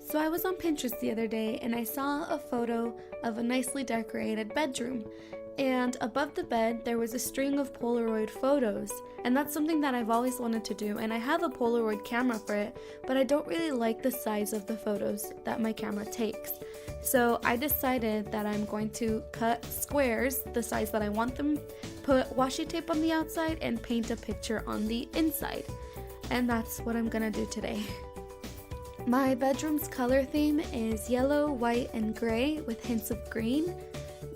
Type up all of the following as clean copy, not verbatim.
So I was on Pinterest the other day and I saw a photo of a nicely decorated bedroom. And above the bed there was a string of Polaroid photos, and that's something that I've always wanted to do, and I have a Polaroid camera for it, but I don't really like the size of the photos that my camera takes. So I decided that I'm going to cut squares the size that I want them, put washi tape on the outside, and paint a picture on the inside. And that's what I'm gonna do today. My bedroom's color theme is yellow, white, and gray with hints of green,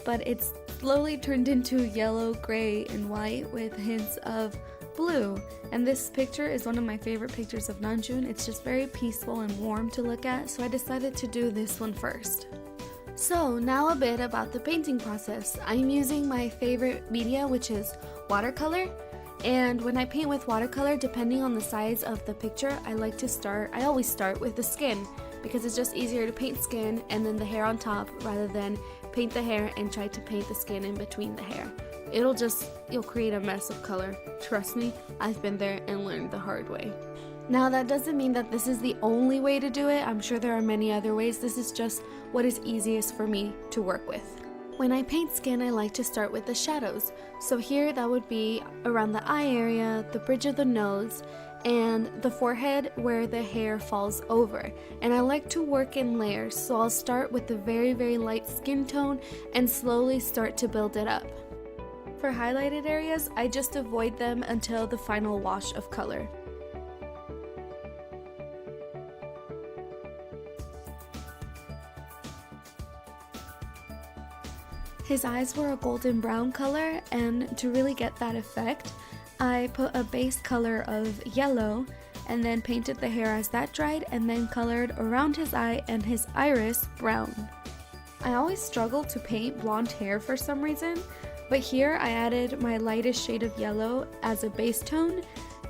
but it's slowly turned into yellow, gray, and white with hints of blue. And this picture is one of my favorite pictures of Namjoon. It's just very peaceful and warm to look at, so I decided to do this one first. So now a bit about the painting process. I'm using my favorite media, which is watercolor. And when I paint with watercolor, depending on the size of the picture, I always start with the skin, because it's just easier to paint skin and then the hair on top rather than paint the hair and try to paint the skin in between the hair. You'll create a mess of color. Trust me, I've been there and learned the hard way. Now that doesn't mean that this is the only way to do it. I'm sure there are many other ways. This is just what is easiest for me to work with. When I paint skin, I like to start with the shadows. So here that would be around the eye area, the bridge of the nose, and the forehead where the hair falls over. And I like to work in layers, so I'll start with the very, very light skin tone and slowly start to build it up. For highlighted areas, I just avoid them until the final wash of color. His eyes were a golden brown color, and to really get that effect, I put a base color of yellow and then painted the hair as that dried, and then colored around his eye and his iris brown. I always struggle to paint blonde hair for some reason, but here I added my lightest shade of yellow as a base tone,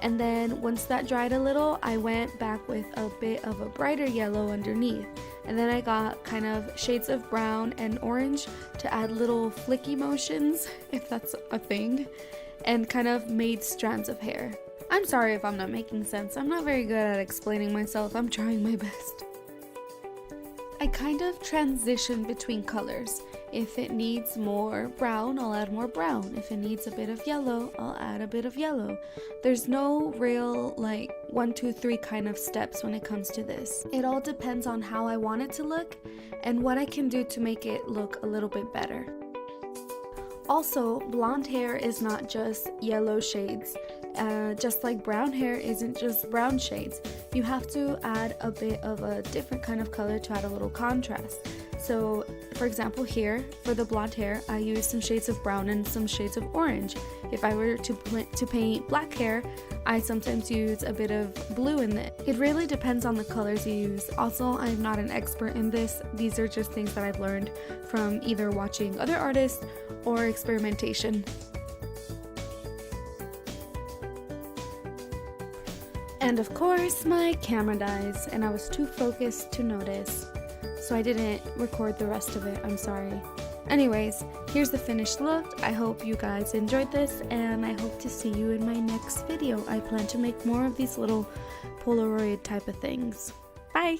and then once that dried a little, I went back with a bit of a brighter yellow underneath. And then I got kind of shades of brown and orange to add little flicky motions, if that's a thing, and kind of made strands of hair. I'm sorry if I'm not making sense. I'm not very good at explaining myself. I'm trying my best. I kind of transition between colors. If it needs more brown, I'll add more brown. If it needs a bit of yellow, I'll add a bit of yellow. There's no real 1, 2, 3 kind of steps when it comes to this. It all depends on how I want it to look and what I can do to make it look a little bit better. Also, blonde hair is not just yellow shades. Just like brown hair isn't just brown shades. You have to add a bit of a different kind of color to add a little contrast. So, for example here, for the blonde hair, I used some shades of brown and some shades of orange. If I were to paint black hair, I sometimes use a bit of blue in it. It really depends on the colors you use. Also, I'm not an expert in this. These are just things that I've learned from either watching other artists or experimentation. And of course, my camera dies, and I was too focused to notice. So I didn't record the rest of it, I'm sorry. Anyways, here's the finished look. I hope you guys enjoyed this, and I hope to see you in my next video. I plan to make more of these little Polaroid type of things. Bye!